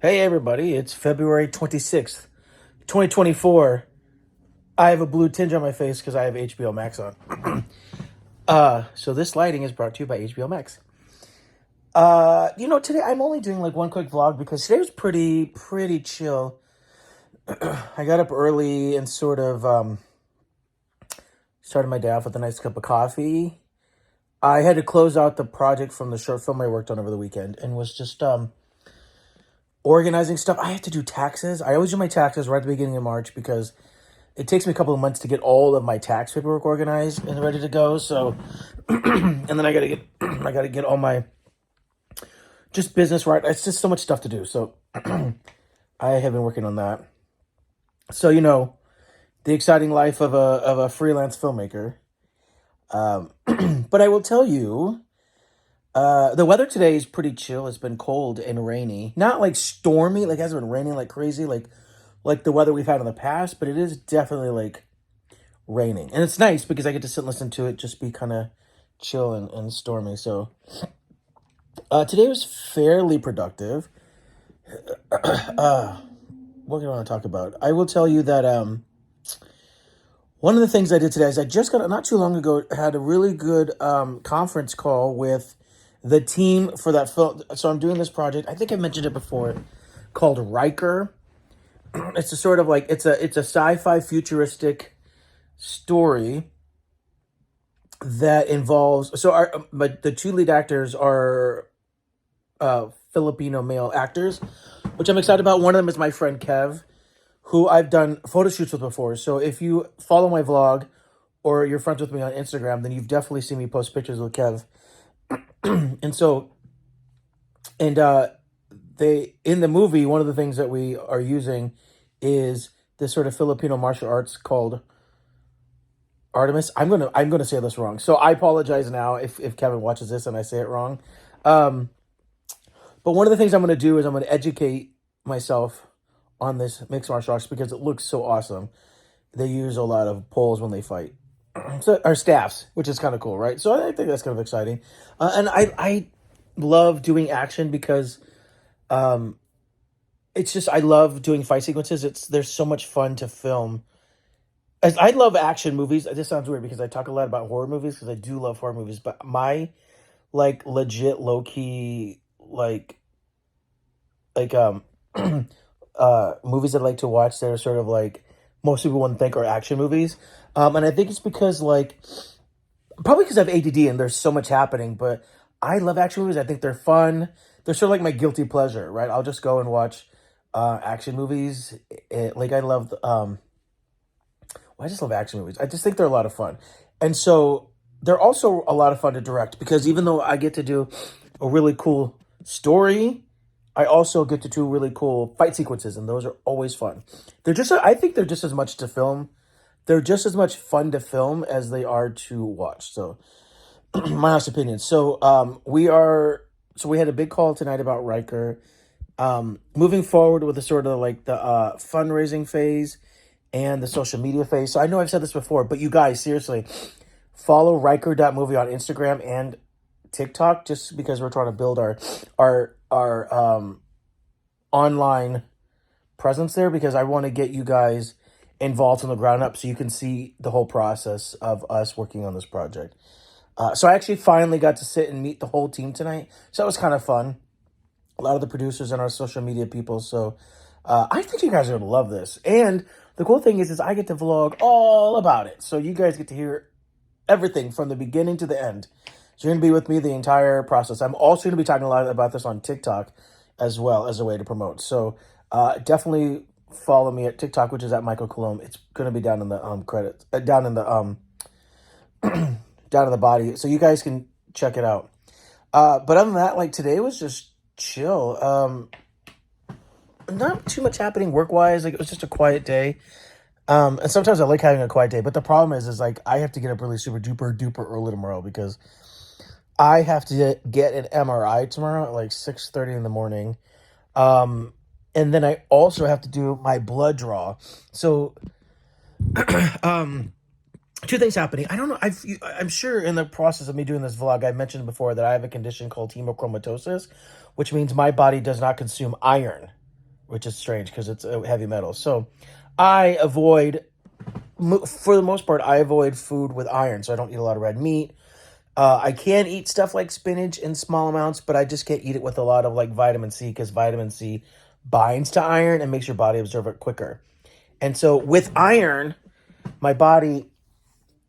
Hey everybody, it's February 26th, 2024. I have a blue tinge on my face because I have HBO Max on. So this lighting is brought to you by HBO Max. Today I'm only doing like one quick vlog because today was pretty chill. I got up early and sort of started my day off with a nice cup of coffee. I had to close out the project from the short film I worked on over the weekend and was just organizing stuff. I have to do taxes. I always do my taxes right at the beginning of March because it takes me a couple of months to get all of my tax paperwork organized and ready to go. So, and then I gotta get, I gotta get all my just business right. It's just so much stuff to do. So, I have been working on that. So the exciting life of a freelance filmmaker. But I will tell you, the weather today is pretty chill. It's been cold and rainy, not like stormy. Like it hasn't been raining like crazy, like the weather we've had in the past. But it is definitely like raining, and it's nice because I get to sit and listen to it, just be kind of chill and stormy. So today was fairly productive. What do I want to talk about? I will tell you that one of the things I did today is I just got not too long ago had a really good conference call with the team for that film. So I'm doing this project. I think I mentioned it before, called Riker. It's a sort of like it's a sci-fi futuristic story that involves but the two lead actors are Filipino male actors, which I'm excited about. One of them is my friend Kev, who I've done photo shoots with before. So if you follow my vlog or you're friends with me on Instagram, then you've definitely seen me post pictures with Kev. And so, and they in the movie, one of the things that we are using is this sort of Filipino martial arts called Artemis. I'm gonna say this wrong, so I apologize now if Kevin watches this and I say it wrong. Um, but one of the things I'm gonna do is I'm gonna educate myself on this mixed martial arts because it looks so awesome. They use a lot of poles when they fight, so our staffs, which is kind of cool, right? So I think that's kind of exciting, and I love doing action because it's just I love doing fight sequences. There's so much fun to film. As I love action movies. This sounds weird because I talk a lot about horror movies because I do love horror movies, but my like legit low key like movies I like to watch that are sort of like most people wouldn't think are action movies. And I think it's because like probably because I have ADD and there's so much happening, but I love action movies. I think they're fun. They're sort of like my guilty pleasure, right? I'll just go and watch action movies. Like I love well, I just love action movies. I just think they're a lot of fun. And so they're also a lot of fun to direct because even though I get to do a really cool story, I also get to do really cool fight sequences, and those are always fun. I think they're just as much to film. They're just as much fun to film as they are to watch. So, my honest opinion. So, we had a big call tonight about Riker. Moving forward with the sort of like the fundraising phase and the social media phase. So I know I've said this before, but you guys, seriously, follow Riker.movie on Instagram and TikTok just because we're trying to build our online presence there because I want to get you guys involved from the ground up so you can see the whole process of us working on this project. So I actually finally got to sit and meet the whole team tonight. So that was kind of fun. A lot of the producers and our social media people. So I think you guys are going to love this. And the cool thing is I get to vlog all about it. So you guys get to hear everything from the beginning to the end. So you're going to be with me the entire process. I'm also going to be talking a lot about this on TikTok as well as a way to promote. So definitely follow me at TikTok, which is at Michael Coulombe. It's going to be down in the credits, down in the down in the body, so you guys can check it out. But other than that, like today was just chill. Not too much happening work wise. Like it was just a quiet day. And sometimes I like having a quiet day, but the problem is like I have to get up really super duper early tomorrow because I have to get an MRI tomorrow at like 6:30 in the morning. And then I also have to do my blood draw. So, two things happening. I don't know. I'm sure in the process of me doing this vlog, I mentioned before that I have a condition called hemochromatosis, which means my body does not consume iron. which is strange because it's a heavy metal. So I avoid, for the most part, I avoid food with iron. So I don't eat a lot of red meat. I can eat stuff like spinach in small amounts, but I just can't eat it with a lot of like vitamin C because vitamin C binds to iron and makes your body absorb it quicker. And so with iron, my body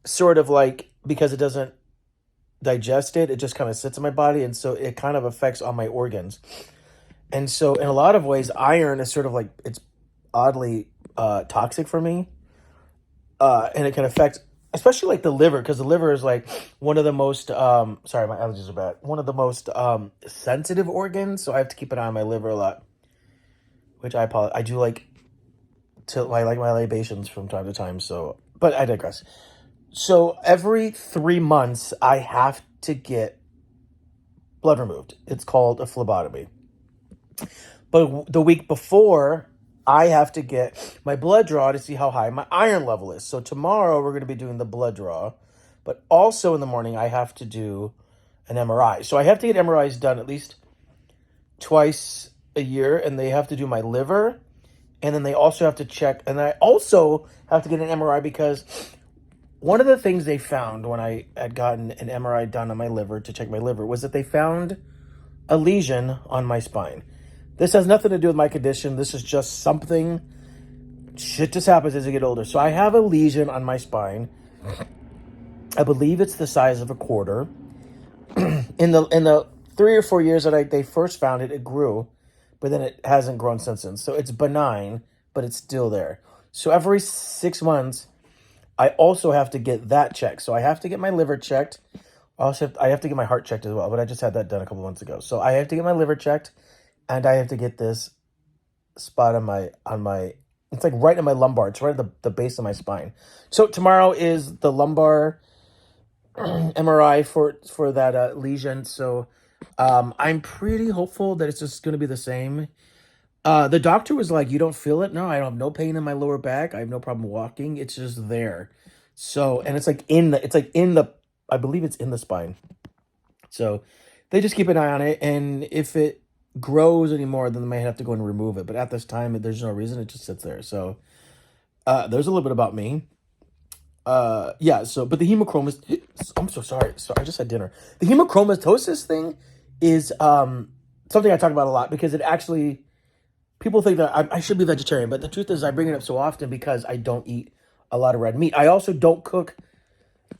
sort of like, because it doesn't digest it, it just kind of sits in my body. And so it kind of affects all my organs. And so in a lot of ways, iron is sort of like, it's oddly toxic for me. And it can affect, especially like the liver, because the liver is like one of the most, sorry, my allergies are bad, one of the most sensitive organs. So I have to keep an eye on my liver a lot, which I apologize. I do like I like my libations from time to time. So, but I digress. So every 3 months, I have to get blood removed. It's called a phlebotomy. But the week before, I have to get my blood draw to see how high my iron level is. So tomorrow, we're going to be doing the blood draw. But also in the morning, I have to do an MRI. So I have to get MRIs done at least twice a year. And they have to do my liver. And then they also have to check. And I also have to get an MRI because one of the things they found when I had gotten an MRI done on my liver to check my liver was that they found a lesion on my spine. This has nothing to do with my condition. This is just something, shit just happens as you get older. So I have a lesion on my spine. I believe it's the size of a quarter. In the 3 or 4 years that they first found it, it grew, but then it hasn't grown since then. So it's benign, but it's still there. So every 6 months, I also have to get that checked. So I have to get my liver checked. I have to get my heart checked as well, but I just had that done a couple months ago. So I have to get my liver checked, and I have to get this spot on my it's like right in my lumbar. It's right at the base of my spine. So tomorrow is the lumbar MRI for that lesion. So I'm pretty hopeful that it's just going to be the same. The doctor was like, "You don't feel it?" No, I don't have no pain in my lower back. I have no problem walking. It's just there. So, and it's like in the, I believe it's in the spine. So they just keep an eye on it. And if it grows anymore, then they might have to go and remove it. But at this time, there's no reason. It just sits there. So there's a little bit about me. Yeah, so, but the hemochromatosis, I'm so sorry. So I just had dinner. The hemochromatosis thing is something I talk about a lot because it actually, people think that I should be vegetarian, but the truth is I bring it up so often because I don't eat a lot of red meat. I also don't cook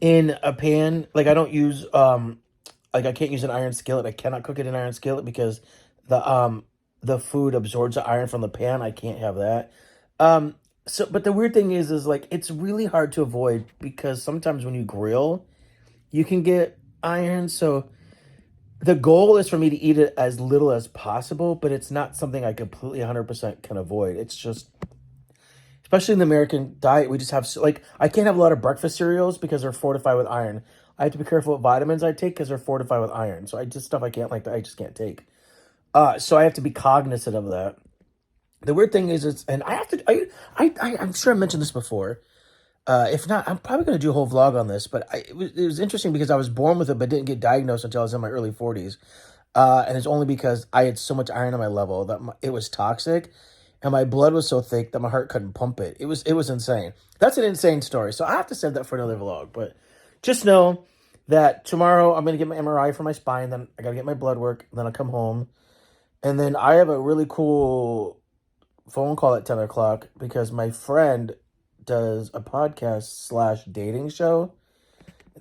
in a pan. Like I don't use, like I can't use an iron skillet. I cannot cook it in an iron skillet because the food absorbs the iron from the pan. I can't have that. So, but the weird thing is like, it's really hard to avoid because sometimes when you grill, you can get iron. So the goal is for me to eat it as little as possible, but it's not something I completely 100% can avoid. It's just, especially in the American diet, we just have, like, I can't have a lot of breakfast cereals because they're fortified with iron. I have to be careful what vitamins I take because they're fortified with iron. So I just, stuff I can't, like, that I just can't take. So I have to be cognizant of that. The weird thing is, and I have to, I'm sure I mentioned this before. If not, I'm probably going to do a whole vlog on this, but it was interesting because I was born with it, but didn't get diagnosed until I was in my early 40s. And it's only because I had so much iron on my level that it was toxic, and my blood was so thick that my heart couldn't pump it. It was insane. That's an insane story. So I have to save that for another vlog, but just know that tomorrow I'm going to get my MRI for my spine, then I got to get my blood work, then I'll come home. And then I have a really cool phone call at 10 o'clock because my friend does a podcast / dating show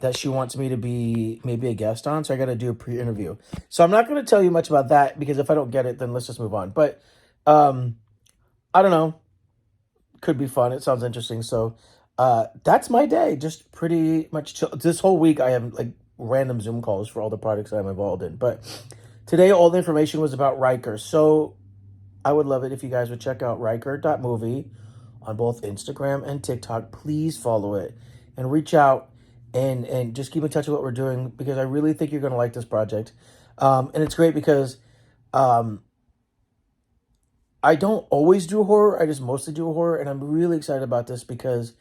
that she wants me to be maybe a guest on. So I got to do a pre-interview. So I'm not going to tell you much about that because if I don't get it, then let's just move on. But I don't know. Could be fun. It sounds interesting. So that's my day. Just pretty much chill. This whole week I have like random Zoom calls for all the projects that I'm involved in. But today all the information was about Riker. So I would love it if you guys would check out Riker.movie on both Instagram and TikTok. Please follow it and reach out and just keep in touch with what we're doing because I really think you're going to like this project. And it's great because I don't always do horror. I just mostly do horror. And I'm really excited about this because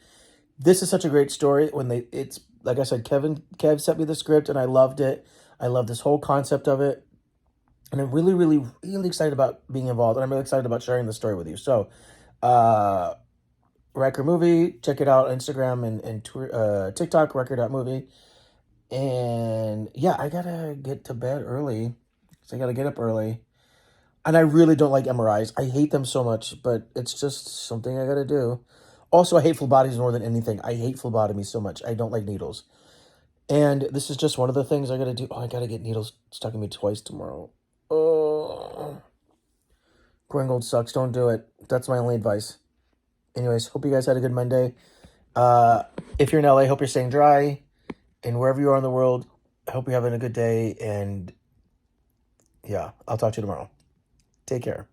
this is such a great story. It's like I said, Kev sent me the script and I loved it. I love this whole concept of it. And I'm really, really, really excited about being involved, and I'm really excited about sharing the story with you. So, uh, Riker movie, check it out on Instagram and TikTok, Riker.movie. And yeah, I gotta get to bed early. So I gotta get up early. And I really don't like MRIs. I hate them so much, but it's just something I gotta do. Also, I hate phlebotomies more than anything. I hate phlebotomies so much. I don't like needles. And this is just one of the things I gotta do. Oh, I gotta get needles stuck in me twice tomorrow. Oh, growing old sucks. Don't do it. That's my only advice. Anyways, hope you guys had a good Monday. Uh, if you're in LA, hope you're staying dry. And wherever you are in the world, I hope you're having a good day. And yeah, I'll talk to you tomorrow. Take care.